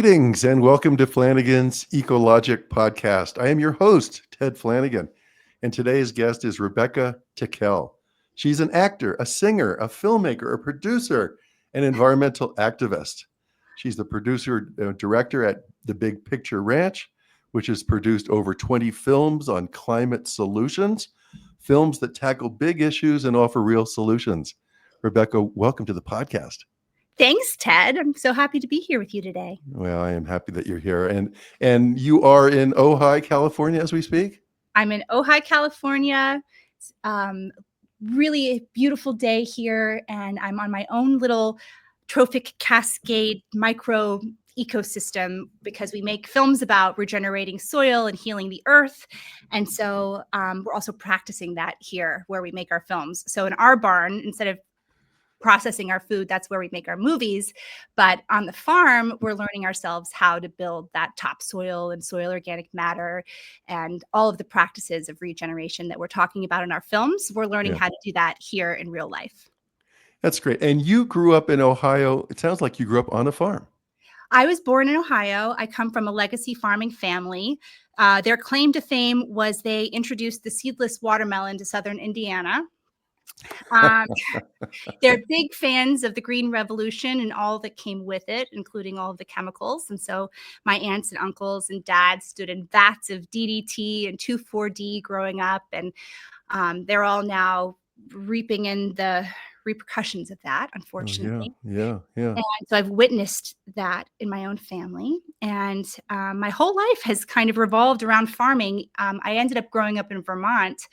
Greetings and welcome to Flanagan's Ecologic Podcast. I am your host, Ted Flanagan, and today's guest is Rebecca Tickell. She's an actor, a singer, a filmmaker, a producer, an environmental activist. She's the producer director at The Big Picture Ranch, which has produced over 20 films on climate solutions, films that tackle big issues and offer real solutions. Rebecca, welcome to the podcast. Thanks, Ted. I'm so happy to be here with you today. Well, I am happy that you're here. And you are in Ojai, California as we speak? I'm in Ojai, California. Really a beautiful day here, and I'm on my own little trophic cascade micro ecosystem because we make films about regenerating soil and healing the earth. And so we're also practicing that here where we make our films. So in our barn, instead of processing our food, that's where we make our movies. But on the farm, we're learning ourselves how to build that topsoil and soil organic matter and all of the practices of regeneration that we're talking about in our films. We're learning how to do that here in real life. That's great. And you grew up in Ohio. It sounds like you grew up on a farm. I was born in Ohio. I come from a legacy farming family. Their claim to fame was they introduced the seedless watermelon to southern Indiana. They're big fans of the Green Revolution and all that came with it, including all of the chemicals. And so my aunts and uncles and dads stood in vats of DDT and 2,4-D growing up. And they're all now reaping in the repercussions of that, unfortunately. Yeah. And so I've witnessed that in my own family. And my whole life has kind of revolved around farming. I ended up growing up in Vermont,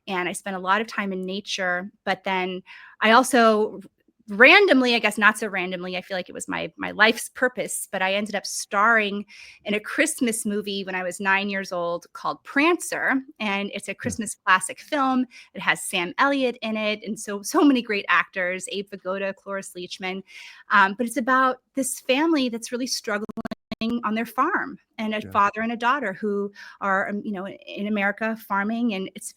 and I spent a lot of time in nature. But then I also randomly, I guess not so randomly, I feel like it was my life's purpose, but I ended up starring in a Christmas movie when I was 9 years old called Prancer. And it's a Christmas classic film. It has Sam Elliott in it. And so many great actors, Abe Vigoda, Cloris Leachman. But it's about this family that's really struggling on their farm, and a father and a daughter who are, in America farming. And it's,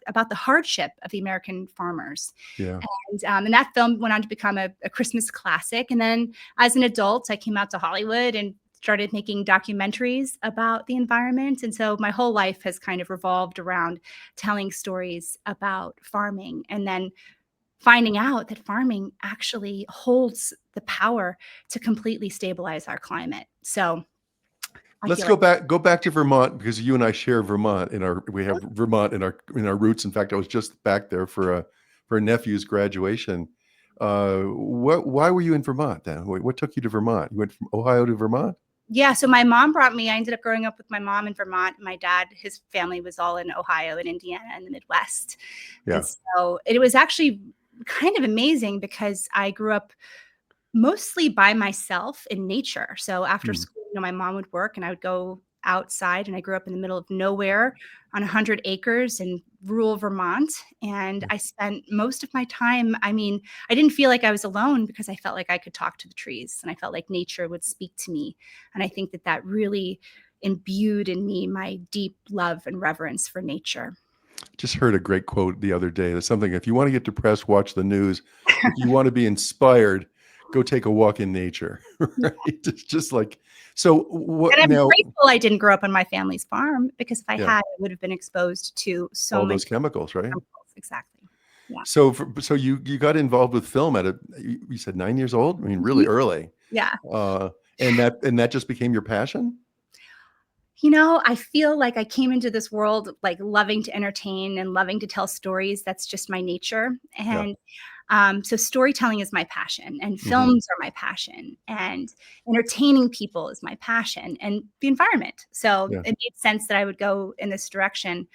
about the hardship of the American farmers. Yeah. And that film went on to become a Christmas classic. And then as an adult, I came out to Hollywood and started making documentaries about the environment. And so my whole life has kind of revolved around telling stories about farming, and then finding out that farming actually holds the power to completely stabilize our climate. So let's go back to Vermont, because you and I share Vermont we have Vermont in our roots. In fact, I was just back there for a nephew's graduation. Why were you in Vermont then? What took you to Vermont? You went from Ohio to Vermont? Yeah, so my mom brought me. I ended up growing up with my mom in Vermont. My dad, his family was all in Ohio and Indiana and the Midwest. Yeah. And so it was actually kind of amazing because I grew up mostly by myself in nature. So after school, my mom would work and I would go outside, and I grew up in the middle of nowhere on 100 acres in rural Vermont. And I spent most of my time, I didn't feel like I was alone because I felt like I could talk to the trees, and I felt like nature would speak to me. And I think that really imbued in me my deep love and reverence for nature. Just heard a great quote the other day. There's something, if you want to get depressed, watch the news. If you want to be inspired, go take a walk in nature. Right? It's just like, so what? And I'm now, grateful I didn't grow up on my family's farm, because if I had, I would have been exposed to all those chemicals, right? Exactly. Yeah. So you got involved with film at you said 9 years old? Really early. Yeah. And that just became your passion? I feel like I came into this world like loving to entertain and loving to tell stories. That's just my nature. And so storytelling is my passion, and films are my passion, and entertaining people is my passion, and the environment. So it made sense that I would go in this direction.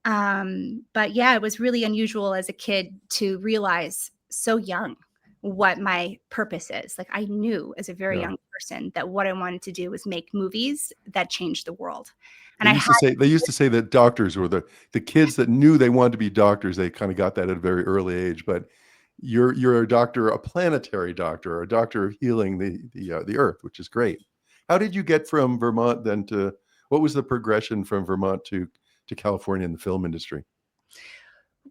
But yeah, it was really unusual as a kid to realize so young what my purpose is. Like, I knew as a very young person that what I wanted to do was make movies that changed the world. And they used to say that doctors were the kids that knew they wanted to be doctors. They kind of got that at a very early age. But you're a doctor, a planetary doctor, a doctor of healing the earth, which is great. How did you get from Vermont then what was the progression from Vermont to California in the film industry?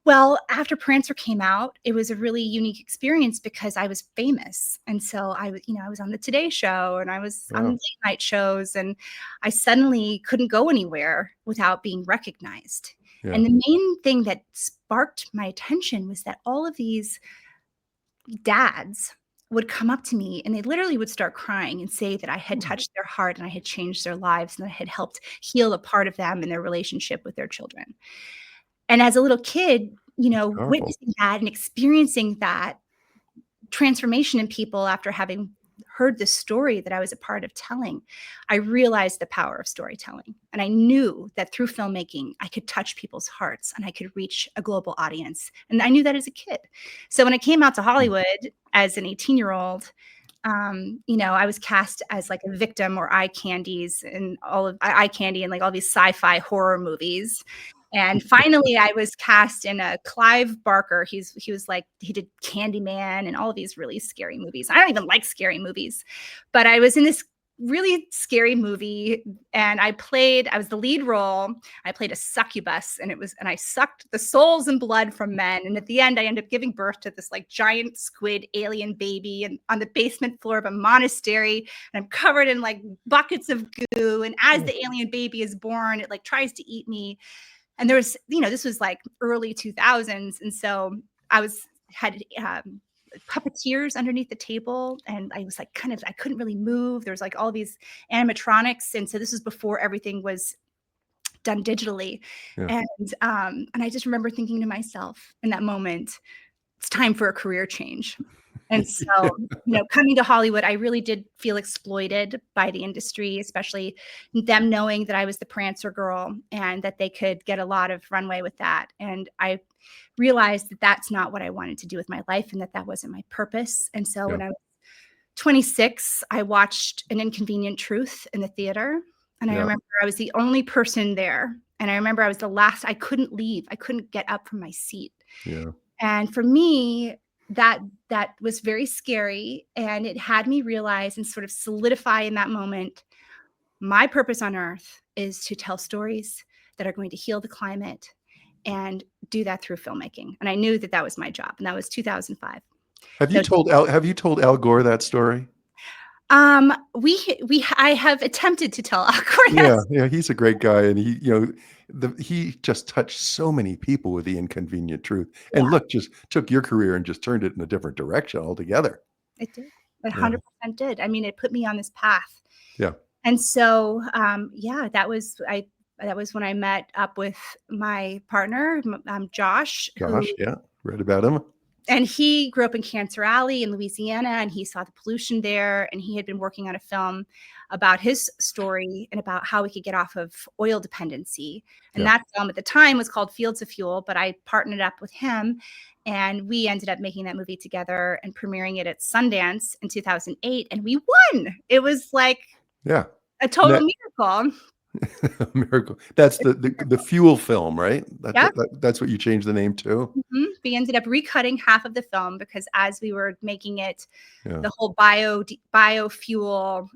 Well, after Prancer came out, it was a really unique experience because I was famous. And so I was on the Today Show and I was on Wow. late night shows, and I suddenly couldn't go anywhere without being recognized. Yeah. And the main thing that sparked my attention was that all of these dads would come up to me and they literally would start crying and say that I had Hmm. touched their heart and I had changed their lives and I had helped heal a part of them in their relationship with their children. And as a little kid, Powerful. witnessing that and experiencing that transformation in people after having heard the story that I was a part of telling, I realized the power of storytelling. And I knew that through filmmaking, I could touch people's hearts and I could reach a global audience. And I knew that as a kid. So when I came out to Hmm. Hollywood as an 18-year-old, I was cast as like a victim or eye candies and all of eye candy and like all these sci-fi horror movies. And finally, I was cast in a Clive Barker. He was like he did Candyman and all of these really scary movies. I don't even like scary movies, but I was in this really scary movie, and I was the lead role. I played a succubus, and I sucked the souls and blood from men. And at the end, I ended up giving birth to this like giant squid alien baby, and on the basement floor of a monastery, and I'm covered in like buckets of goo. And as the alien baby is born, it like tries to eat me. And there was, this was like early 2000s. And so had puppeteers underneath the table. And I was like, I couldn't really move. There's like all these animatronics. And so this was before everything was done digitally. Yeah. And I just remember thinking to myself in that moment, it's time for a career change. And so, coming to Hollywood, I really did feel exploited by the industry, especially them knowing that I was the Prancer girl and that they could get a lot of runway with that. And I realized that that's not what I wanted to do with my life and that wasn't my purpose. And so Yeah. when I was 26, I watched An Inconvenient Truth in the theater. And I Yeah. remember I was the only person there. And I remember I was the last, I couldn't leave. I couldn't get up from my seat. Yeah. And for me, that was very scary, and it had me realize and sort of solidify in that moment, my purpose on earth is to tell stories that are going to heal the climate and do that through filmmaking. And I knew that that was my job, and that was 2005. So Have you told Al Gore that story? I have attempted to tell Awkward that. Yeah, yeah, he's a great guy, and he just touched so many people with the Inconvenient Truth. And Yeah, look, just took your career and just turned it in a different direction altogether. it did. It Yeah, 100% did. I mean, it put me on this path. yeah. And so, yeah, that was when I met up with my partner, Josh, Josh, yeah, read about him. and he grew up in Cancer Alley in Louisiana, and he saw the pollution there, and he had been working on a film about his story and about how we could get off of oil dependency. And Yeah, that film at the time was called Fields of Fuel, but I partnered up with him, and we ended up making that movie together and premiering it at Sundance in 2008, and we won. It was like yeah. a And total miracle. miracle. That's the fuel film, right? Yeah. That's what you changed the name to? We ended up recutting half of the film because as we were making it, Yeah, the whole biofuel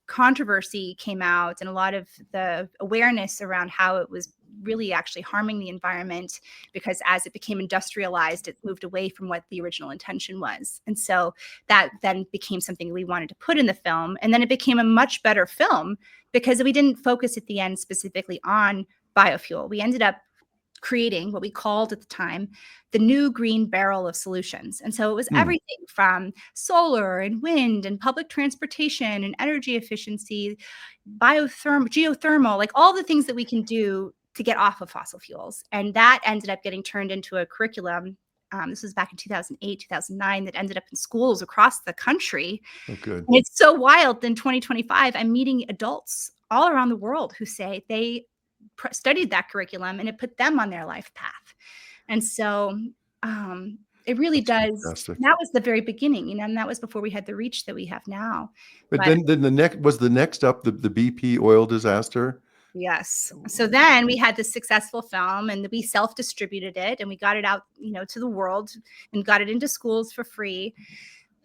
controversy came out, and a lot of the awareness around how it was really actually harming the environment, because as it became industrialized, it moved away from what the original intention was. And so that then became something we wanted to put in the film. And then it became a much better film because we didn't focus at the end specifically on biofuel. We ended up creating what we called at the time the new green barrel of solutions. And so it was hmm, everything from solar and wind and public transportation and energy efficiency, geothermal, like all the things that we can do to get off of fossil fuels. And that ended up getting turned into a curriculum. This was back in 2008, 2009, that ended up in schools across the country. oh, good. And it's so wild. In 2025, I'm meeting adults all around the world who say they studied that curriculum and it put them on their life path. And so it really That's does. fantastic. That was the very beginning, and that was before we had the reach that we have now. But But then the next up the BP oil disaster? yes, so then we had this successful film, and we self-distributed it, and we got it out, to the world, and got it into schools for free.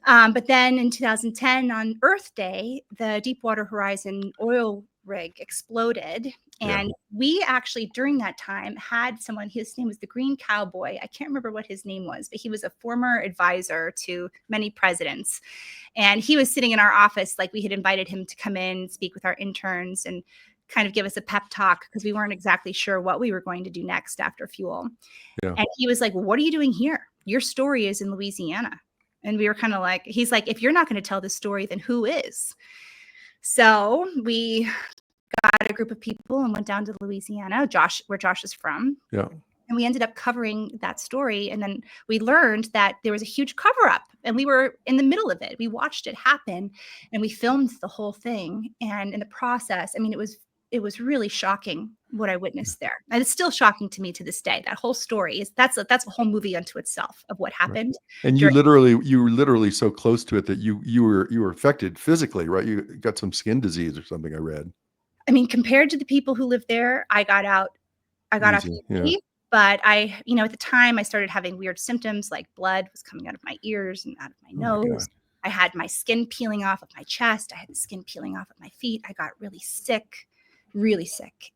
But then in 2010, on Earth Day, the Deepwater Horizon oil rig exploded. Yeah. And we actually, during that time, had someone, his name was the Green Cowboy. I can't remember what his name was, but he was a former advisor to many presidents. And he was sitting in our office, like we had invited him to come in, speak with our interns, and kind of give us a pep talk because we weren't exactly sure what we were going to do next after fuel. Yeah. And he was like, well, what are you doing here? Your story is in Louisiana. And we were kind of like, he's like, if you're not going to tell this story, then who is? So we got a group of people and went down to Louisiana, where Josh is from. Yeah. And we ended up covering that story. And then we learned that there was a huge cover up and we were in the middle of it. We watched it happen and we filmed the whole thing. And in the process, I mean, it was really shocking what I witnessed there. And it's still shocking to me to this day. That whole story that's a whole movie unto itself of what happened. Right. And you were literally so close to it that you were affected physically, right? You got some skin disease or something, I read. I mean, compared to the people who lived there, I got out easy. Yeah. But at the time I started having weird symptoms, like blood was coming out of my ears and out of my nose. I had my skin peeling off of my chest. I had the skin peeling off of my feet. I got really sick.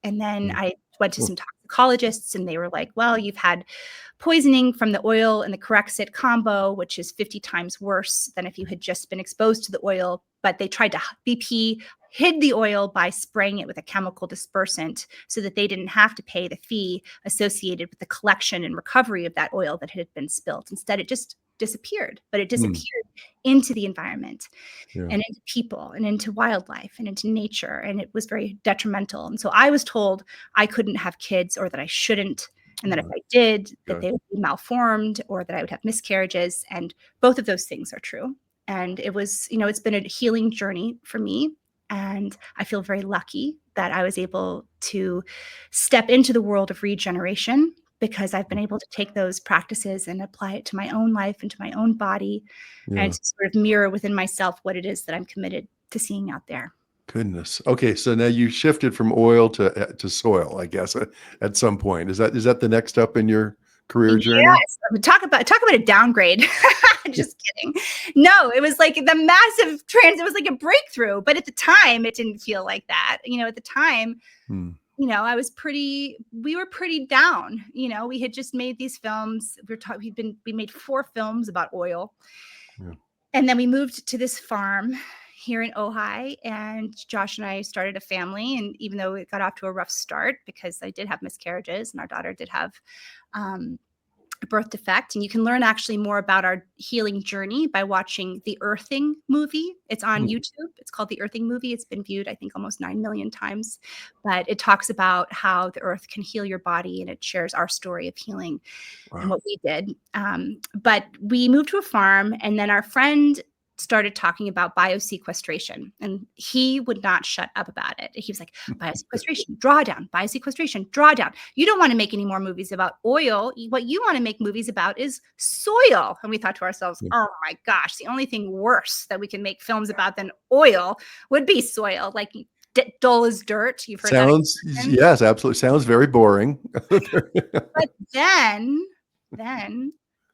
And then I went to some toxicologists and they were like, well, you've had poisoning from the oil and the Corexit combo, which is 50 times worse than if you had just been exposed to the oil. But they tried to BP hid the oil by spraying it with a chemical dispersant so that they didn't have to pay the fee associated with the collection and recovery of that oil that had been spilled. Instead, it just disappeared, but it disappeared into the environment and into people and into wildlife and into nature. And it was very detrimental. And so I was told I couldn't have kids or that I shouldn't. And that if I did, that they would be malformed or that I would have miscarriages. And both of those things are true. And it was, it's been a healing journey for me. And I feel very lucky that I was able to step into the world of regeneration because I've been able to take those practices and apply it to my own life and to my own body and to sort of mirror within myself what it is that I'm committed to seeing out there. Goodness. Okay, so now you shifted from oil to soil, I guess, at some point. Is that the next step in your career journey? Yes. Talk about a downgrade. Just kidding. No, it was like the massive it was like a breakthrough. But at the time, it didn't feel like that. At the time, we were pretty down. We had just made these films. We made 4 films about oil. Yeah. And then we moved to this farm here in Ojai, and Josh and I started a family. And even though it got off to a rough start because I did have miscarriages and our daughter did have a birth defect, and you can learn actually more about our healing journey by watching the Earthing movie. It's on YouTube. It's called the Earthing movie. It's been viewed, I think, almost 9 million times, but it talks about how the earth can heal your body, and it shares our story of healing and what we did. But we moved to a farm, and then our friend started talking about biosequestration, and he would not shut up about it. He was like, biosequestration, drawdown, biosequestration, drawdown. You don't want to make any more movies about oil. What you want to make movies about is soil. And we thought to ourselves, oh my gosh, the only thing worse that we can make films about than oil would be soil, like dull as dirt. You've heard that. Yes, absolutely. Sounds very boring. But then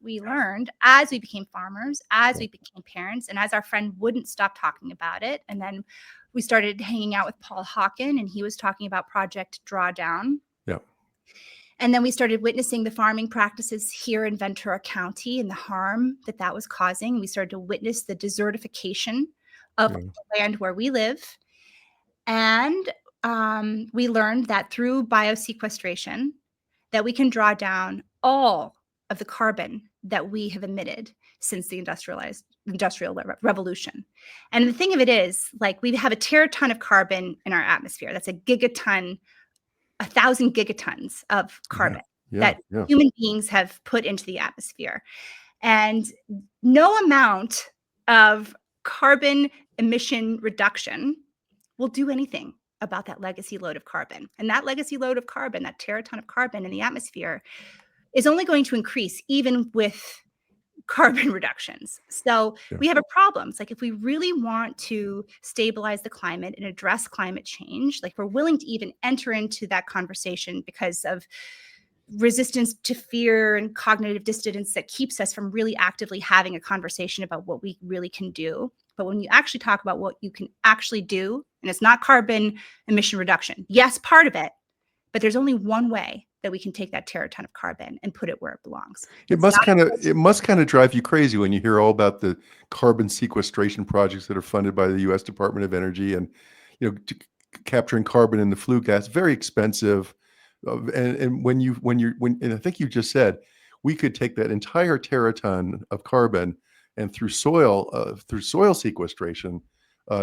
we learned as we became farmers, as we became parents, and as our friend wouldn't stop talking about it. And then we started hanging out with Paul Hawken, and he was talking about Project Drawdown. Yeah. And then we started witnessing the farming practices here in Ventura County and the harm that was causing. We started to witness the desertification of the land where we live. And we learned that through biosequestration, that we can draw down all of the carbon that we have emitted since the industrial revolution. And the thing of it is, like, we have a teraton of carbon in our atmosphere. That's a gigaton, 1,000 gigatons of carbon that human beings have put into the atmosphere. And no amount of carbon emission reduction will do anything about that legacy load of carbon. And that legacy load of carbon, that teraton of carbon in the atmosphere, is only going to increase even with carbon reductions. So we have a problem. It's like, if we really want to stabilize the climate and address climate change, like, we're willing to even enter into that conversation because of resistance to fear and cognitive dissonance that keeps us from really actively having a conversation about what we really can do. But when you actually talk about what you can actually do, and it's not carbon emission reduction, yes, part of it, but there's only one way that we can take that teraton of carbon and put it where it belongs. It It's must not kind of it must kind of drive you crazy when you hear all about the carbon sequestration projects that are funded by the U.S. Department of Energy, and capturing carbon in the flue gas, very expensive. And and I think you just said we could take that entire teraton of carbon and through soil sequestration,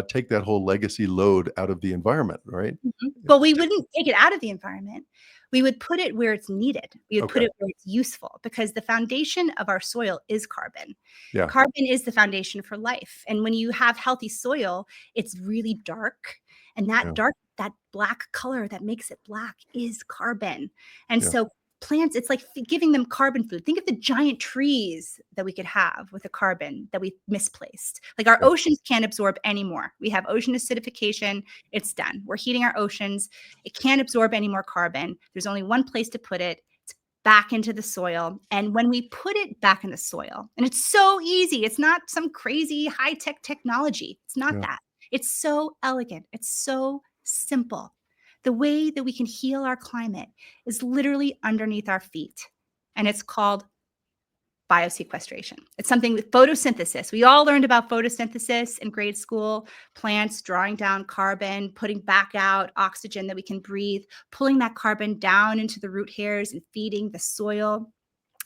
take that whole legacy load out of the environment, right? But we wouldn't take it out of the environment. We would put it where it's needed. We would put Okay. it where it's useful, because the foundation of our soil is carbon. Yeah. Carbon is the foundation for life. And when you have healthy soil, it's really dark. And Yeah. that black color that makes it black is carbon. And Yeah. so plants, it's like giving them carbon food. Think of the giant trees that we could have with the carbon that we misplaced. Like our Yeah. oceans can't absorb anymore. We have ocean acidification. It's done. We're heating our oceans. It can't absorb any more carbon. There's only one place to put it. It's back into the soil. And when we put it back in the soil, and it's so easy, it's not some crazy high-tech technology. It's not Yeah. that. It's so elegant. It's so simple. The way that we can heal our climate is literally underneath our feet, and it's called biosequestration. It's something with photosynthesis. We all learned about photosynthesis in grade school, plants drawing down carbon, putting back out oxygen that we can breathe, pulling that carbon down into the root hairs and feeding the soil.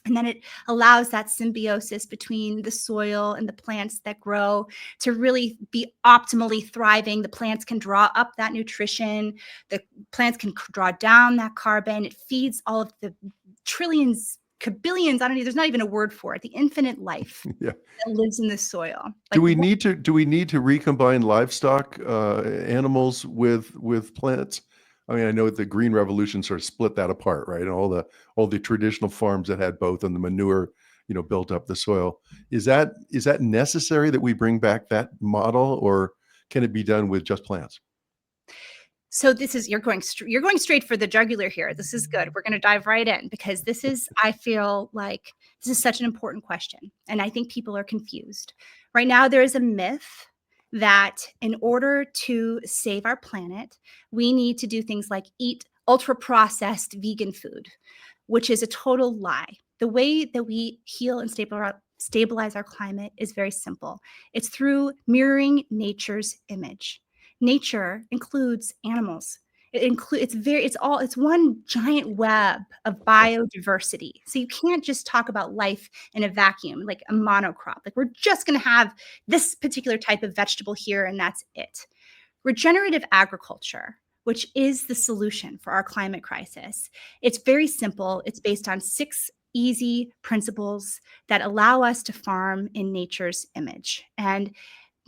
And then it allows that symbiosis between the soil and the plants that grow to really be optimally thriving. The plants can draw up that nutrition. The plants can draw down that carbon. It feeds all of the trillions, kabillions, I don't know, there's not even a word for it, the infinite life Yeah. that lives in the soil. Do Like, we need to recombine livestock, animals with plants? I mean, I know the Green Revolution sort of split that apart, right? And all the traditional farms that had both, and the manure, built up the soil. Is that necessary that we bring back that model, or can it be done with just plants? so this is, you're going straight for the jugular here. This is good. We're going to dive right in, because this is, I feel like this is such an important question. And I think people are confused. Right now, there is a myth that in order to save our planet, we need to do things like eat ultra processed vegan food, which is a total lie. The way that we heal and stabilize our climate is very simple. It's through mirroring nature's image. Nature includes animals. It's one giant web of biodiversity. So you can't just talk about life in a vacuum, like a monocrop. Like, we're just going to have this particular type of vegetable here and that's it. Regenerative agriculture, which is the solution for our climate crisis, it's very simple. It's based on 6 easy principles that allow us to farm in nature's image. And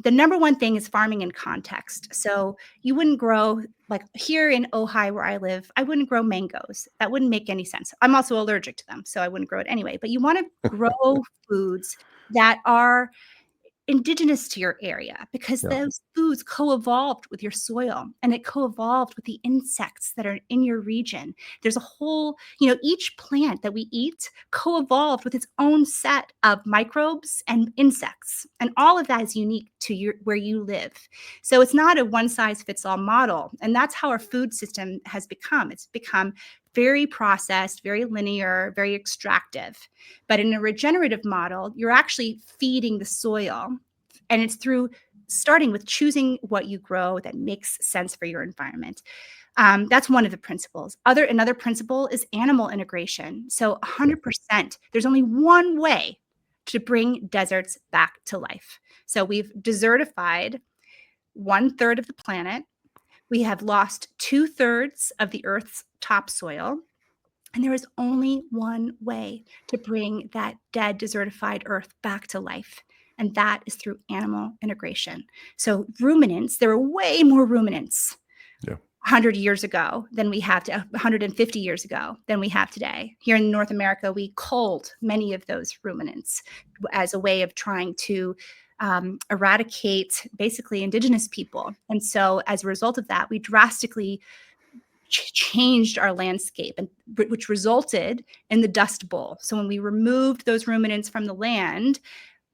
the number one thing is farming in context. So you wouldn't grow, like here in Ojai where I live, I wouldn't grow mangoes. That wouldn't make any sense. I'm also allergic to them, so I wouldn't grow it anyway. But you want to grow foods that are indigenous to your area, because Yeah. those foods co-evolved with your soil, and it co-evolved with the insects that are in your region. There's a whole, each plant that we eat co-evolved with its own set of microbes and insects, and all of that is unique to where you live. So it's not a one size fits all model, and that's how our food system has become. It's become very processed, very linear, very extractive. But in a regenerative model, you're actually feeding the soil, and it's through starting with choosing what you grow that makes sense for your environment. That's one of the principles. Another principle is animal integration. So 100%, there's only one way to bring deserts back to life. So we've desertified 1/3 of the planet. We have lost 2/3 of the Earth's topsoil. And there is only one way to bring that dead, desertified Earth back to life, and that is through animal integration. So ruminants, there were way more ruminants Yeah. 100 years ago than we have 150 years ago than we have today. Here in North America, we culled many of those ruminants as a way of trying to eradicate basically indigenous people. And so as a result of that, we drastically changed our landscape, and which resulted in the Dust Bowl. So when we removed those ruminants from the land,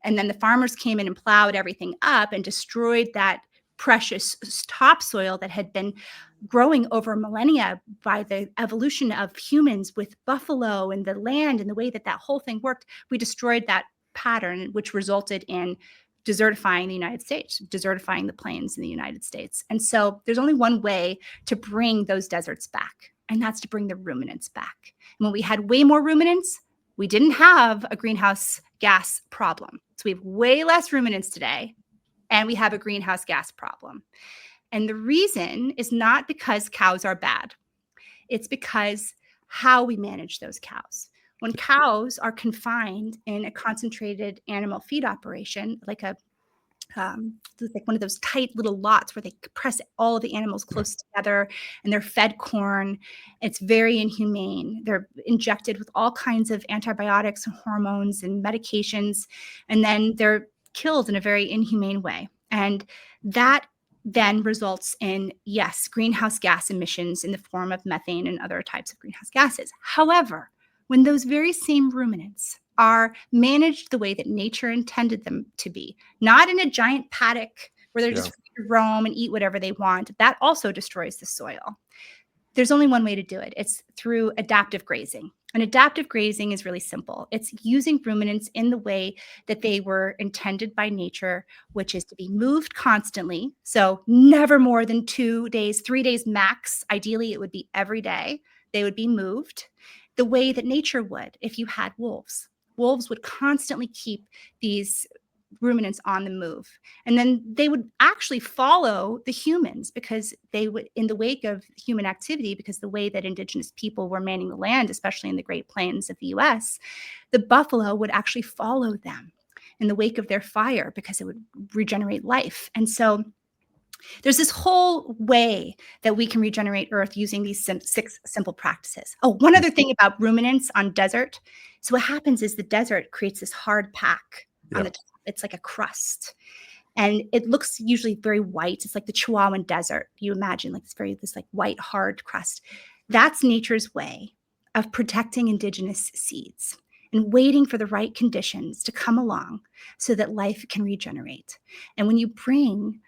And then the farmers came in and plowed everything up and destroyed that precious topsoil that had been growing over millennia by the evolution of humans with buffalo and the land and the way that that whole thing worked. We destroyed that pattern, which resulted in desertifying the United States, desertifying the plains in the United States. And so there's only one way to bring those deserts back, and that's to bring the ruminants back. And when we had way more ruminants, we didn't have a greenhouse gas problem. So we have way less ruminants today, and we have a greenhouse gas problem. And the reason is not because cows are bad. It's because how we manage those cows. When cows are confined in a concentrated animal feed operation, like one of those tight little lots where they press all of the animals close together and they're fed corn, it's very inhumane. They're injected with all kinds of antibiotics and hormones and medications, and then they're killed in a very inhumane way. And that then results in, yes, greenhouse gas emissions in the form of methane and other types of greenhouse gases. However, when those very same ruminants are managed the way that nature intended them to be, not in a giant paddock where they're just free to roam and eat whatever they want, that also destroys the soil. There's only one way to do it. It's through adaptive grazing. And adaptive grazing is really simple. It's using ruminants in the way that they were intended by nature, which is to be moved constantly. So never more than 2 days, 3 days max. Ideally, it would be every day. They would be moved the way that nature would if you had wolves. Wolves would constantly keep these ruminants on the move. And then they would actually follow the humans because they would, in the wake of human activity, because the way that indigenous people were manning the land, especially in the Great Plains of the US, the buffalo would actually follow them in the wake of their fire because it would regenerate life. And so there's this whole way that we can regenerate Earth using these 6 simple practices. Oh, one other thing about ruminants on desert. So what happens is the desert creates this hard pack on the top. It's like a crust. And it looks usually very white. It's like the Chihuahuan desert. You imagine like this like white, hard crust. That's nature's way of protecting indigenous seeds and waiting for the right conditions to come along so that life can regenerate. And when you bring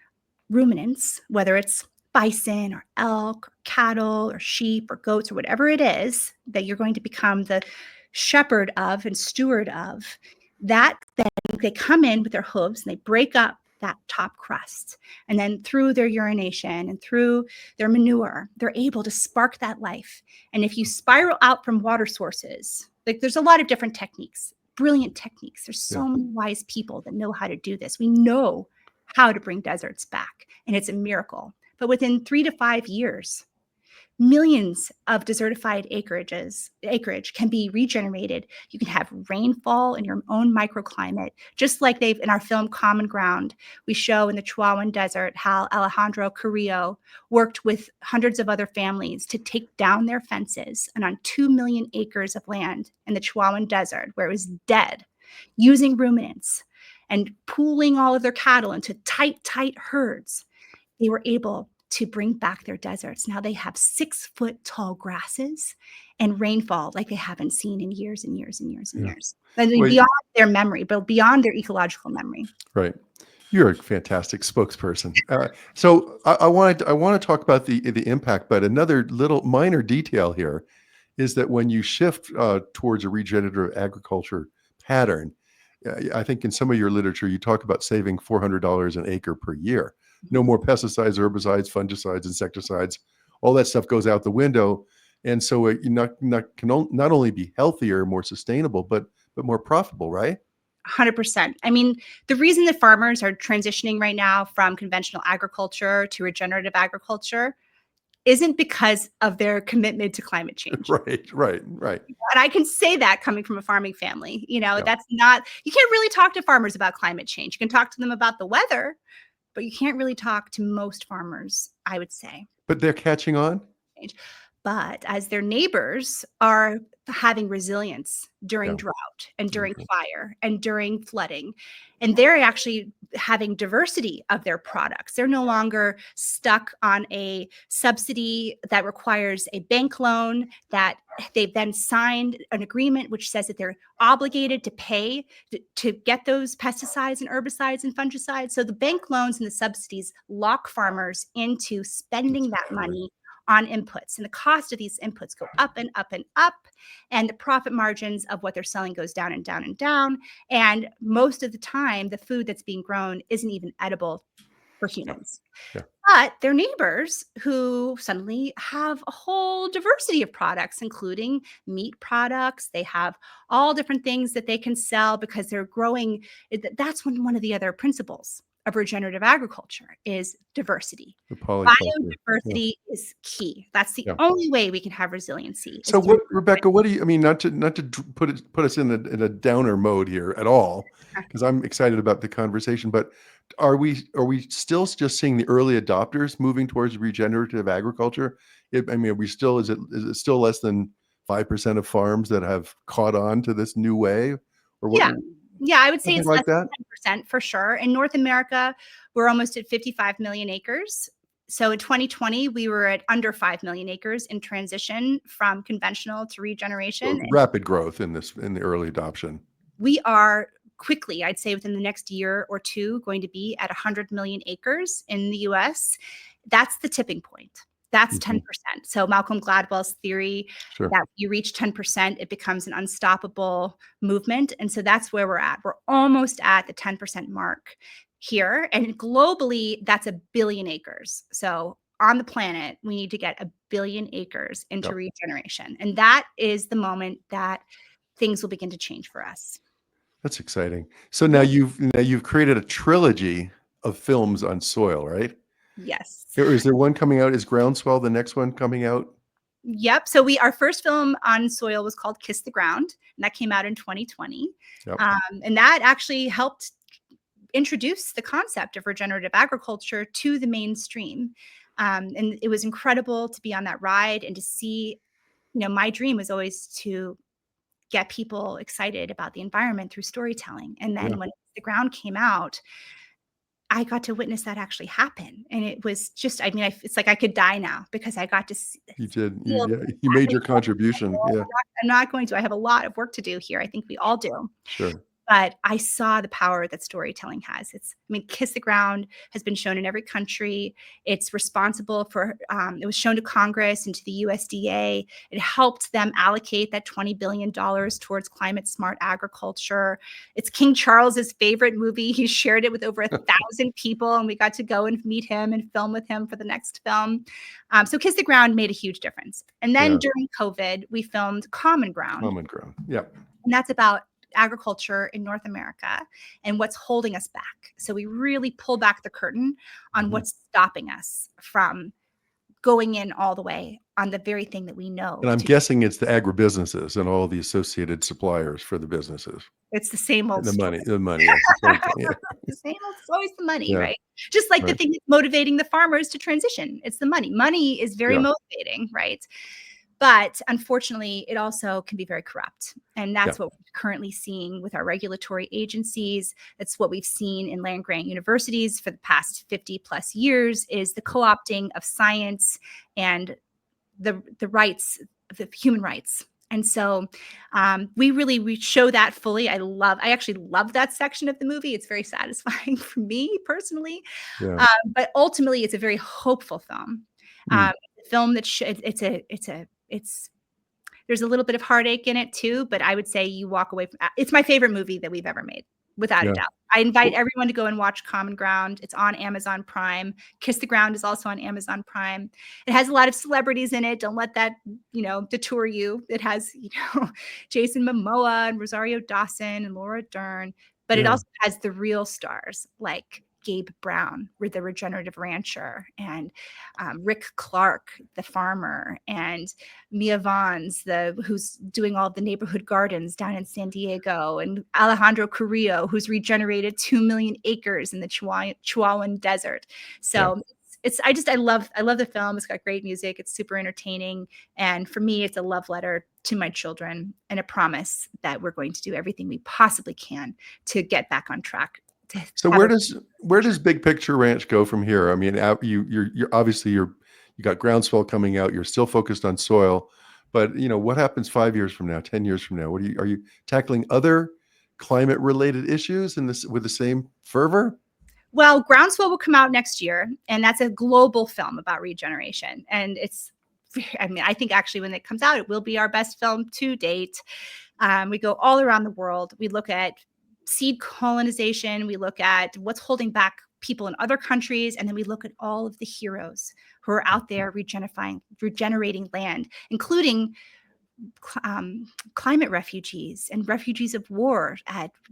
ruminants, whether it's bison or elk or cattle or sheep or goats or whatever it is that you're going to become the shepherd of and steward of, that then they come in with their hooves and they break up that top crust. And then through their urination and through their manure, they're able to spark that life. And if you spiral out from water sources, like there's a lot of different techniques, brilliant techniques. There's so many wise people that know how to do this. We know how to bring deserts back, and it's a miracle. But within 3 to 5 years, millions of desertified acreage can be regenerated. You can have rainfall in your own microclimate, just like they've in our film Common Ground. We show in the Chihuahuan Desert how Alejandro Carrillo worked with hundreds of other families to take down their fences and on 2 million acres of land in the Chihuahuan Desert where it was dead, using ruminants and pooling all of their cattle into tight herds. They were able to bring back their deserts. Now they have 6-foot tall grasses and rainfall like they haven't seen in years and years and years and years. And beyond their memory, but beyond their ecological memory. Right. You're a fantastic spokesperson. So I want to talk about the impact, but another little minor detail here is that when you shift towards a regenerative agriculture pattern, I think in some of your literature, you talk about saving $400 an acre per year. No more pesticides, herbicides, fungicides, insecticides. All that stuff goes out the window. And so you can not only be healthier, more sustainable, but more profitable, right? 100%. I mean, the reason that farmers are transitioning right now from conventional agriculture to regenerative agriculture isn't because of their commitment to climate change. Right. And I can say that coming from a farming family, that's not, you can't really talk to farmers about climate change. You can talk to them about the weather, but you can't really talk to most farmers, I would say. But they're catching on? but as their neighbors are having resilience during Yeah. drought and during Okay. fire and during flooding, and they're actually having diversity of their products. They're no longer stuck on a subsidy that requires a bank loan that they've then signed an agreement which says that they're obligated to pay to get those pesticides and herbicides and fungicides. So the bank loans and the subsidies lock farmers into spending that money on inputs, and the cost of these inputs go up and up and up, and the profit margins of what they're selling goes down and down and down. And most of the time, the food that's being grown isn't even edible for humans. Yeah. But their neighbors who suddenly have a whole diversity of products, including meat products, they have all different things that they can sell because they're growing. That's one of the other principles of regenerative agriculture is diversity. The polyculture. Yeah. Biodiversity is key. That's the Yeah. only way we can have resiliency. So what, Rebecca, what do you, I mean, not to put us in a downer mode here at all, because I'm excited about the conversation, but are we still just seeing the early adopters moving towards regenerative agriculture? I mean, is it still less than 5% of farms that have caught on to this new way, or what? Yeah. Yeah, I would say Something it's like less that? than 10% for sure. In North America, we're almost at 55 million acres. So in 2020, we were at under 5 million acres in transition from conventional to regeneration. And Rapid growth in the early adoption. we are quickly, I'd say within the next year or two, going to be at 100 million acres in the US. That's the tipping point. That's 10%. So Malcolm Gladwell's theory Sure. that you reach 10%, it becomes an unstoppable movement. And so that's where we're at. We're almost at the 10% mark here. And globally, that's 1 billion acres. So on the planet, we need to get 1 billion acres into regeneration. And that is the moment that things will begin to change for us. That's exciting. So now you've created a trilogy of films on soil, right? Yes. Is there one coming out? Is Groundswell the next one coming out? Yep. So our first film on soil was called Kiss the Ground, and that came out in 2020. Yep. And that actually helped introduce the concept of regenerative agriculture to the mainstream. And it was incredible to be on that ride and to see, my dream was always to get people excited about the environment through storytelling. And then when the ground came out, I got to witness that actually happen. And it was just, it's like I could die now because I got to see. You did. You made your contribution. Yeah. I'm not going to. I have a lot of work to do here. I think we all do. Sure. But I saw the power that storytelling has. Kiss the Ground has been shown in every country. It's responsible for, it was shown to Congress and to the USDA. It helped them allocate that $20 billion towards climate smart agriculture. It's King Charles's favorite movie. He shared it with over 1,000 people, and we got to go and meet him and film with him for the next film. So Kiss the Ground made a huge difference. And then during COVID, we filmed Common Ground. Common Ground. Yeah. And that's about agriculture in North America and what's holding us back. So we really pull back the curtain on what's stopping us from going in all the way on the very thing that we know. And I'm guessing it's the agribusinesses and all the associated suppliers for the businesses. It's the same old story. The money. Yeah. The same old, it's always the money, right? Just like the thing that's motivating the farmers to transition. It's the money. Money is very motivating, right? But unfortunately, it also can be very corrupt. And that's what we're currently seeing with our regulatory agencies. That's what we've seen in land grant universities for the past 50 plus years is the co-opting of science and the rights, the human rights. And so we show that fully. I actually love that section of the movie. It's very satisfying for me personally. Yeah. But ultimately, it's a very hopeful film. A film that there's a little bit of heartache in it too, but I would say you walk away from it's my favorite movie that we've ever made, without a doubt. I invite everyone to go and watch Common Ground. It's on Amazon Prime. Kiss the Ground is also on Amazon Prime. It has a lot of celebrities in it. Don't let that, detour you. It has, Jason Momoa and Rosario Dawson and Laura Dern, but it also has the real stars like Gabe Brown, the regenerative rancher, and Rick Clark, the farmer, and Mia Vons, who's doing all the neighborhood gardens down in San Diego, and Alejandro Carrillo, who's regenerated 2 million acres in the Chihuahuan desert. So I love the film. It's got great music. It's super entertaining. And for me, it's a love letter to my children and a promise that we're going to do everything we possibly can to get back on track. So where does Big Picture Ranch go from here? I mean, you're obviously you got groundswell coming out. You're still focused on soil, but what happens 5 years from now, 10 years from now? Are you tackling other climate related issues with the same fervor? Well, Groundswell will come out next year, and that's a global film about regeneration. And I think actually when it comes out, it will be our best film to date. We go all around the world. We look at seed colonization. We look at what's holding back people in other countries. And then we look at all of the heroes who are out there regenerating land, including climate refugees and refugees of war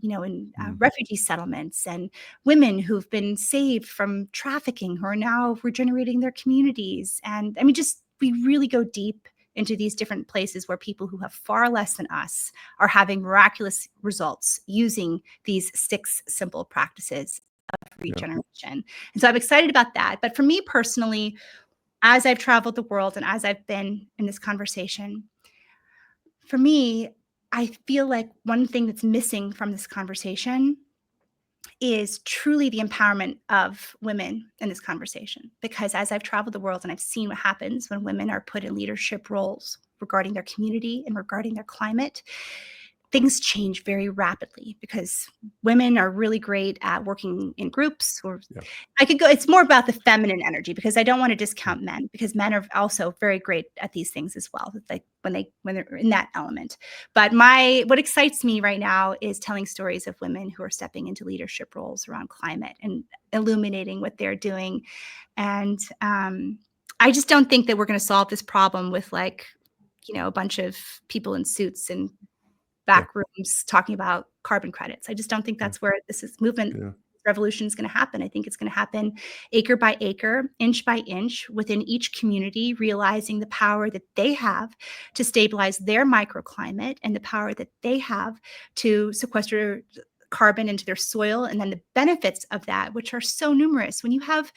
in refugee settlements, and women who've been saved from trafficking who are now regenerating their communities. And I mean, we really go deep into these different places where people who have far less than us are having miraculous results using these 6 simple practices of regeneration. And so I'm excited about that. But for me personally, as I've traveled the world and as I've been in this conversation, for me, I feel like one thing that's missing from this conversation is truly the empowerment of women in this conversation. Because as I've traveled the world and I've seen what happens when women are put in leadership roles regarding their community and regarding their climate, things change very rapidly because women are really great at working in groups. It's more about the feminine energy, because I don't want to discount men, because men are also very great at these things as well, like when they're in that element. But what excites me right now is telling stories of women who are stepping into leadership roles around climate and illuminating what they're doing. And I just don't think that we're going to solve this problem with a bunch of people in suits and back rooms talking about carbon credits. I just don't think that's where this movement revolution is going to happen. I think it's going to happen acre by acre, inch by inch, within each community, realizing the power that they have to stabilize their microclimate and the power that they have to sequester carbon into their soil, and then the benefits of that, which are so numerous. When you have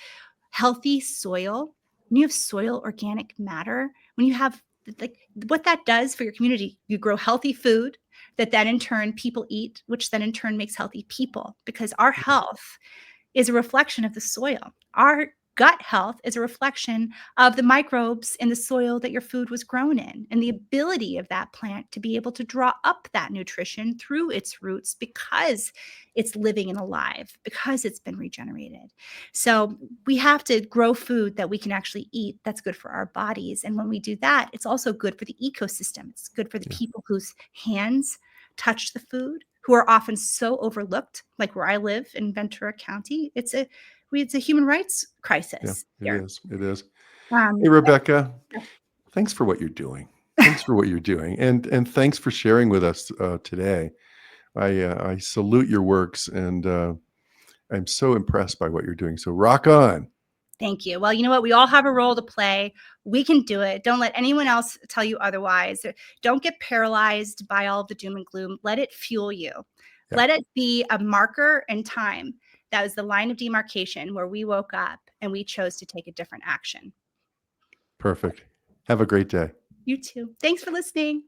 healthy soil, when you have soil organic matter, when you have what that does for your community, you grow healthy food that then in turn people eat, which then in turn makes healthy people, because our health is a reflection of the soil. Our gut health is a reflection of the microbes in the soil that your food was grown in, and the ability of that plant to be able to draw up that nutrition through its roots because it's living and alive, because it's been regenerated. So we have to grow food that we can actually eat that's good for our bodies. And when we do that, it's also good for the ecosystem. It's good for the people whose hands touch the food, who are often so overlooked, like where I live in Ventura County. It's a human rights crisis. It is. It is. Um, Hey, Rebecca, thanks for what you're doing. Thanks for what you're doing. And thanks for sharing with us today. I salute your works, and I'm so impressed by what you're doing. So rock on. Thank you. Well, you know what? We all have a role to play. We can do it. Don't let anyone else tell you otherwise. Don't get paralyzed by all of the doom and gloom. Let it fuel you. Yeah. Let it be a marker in time. That was the line of demarcation where we woke up and we chose to take a different action. Perfect. Have a great day. You too. Thanks for listening.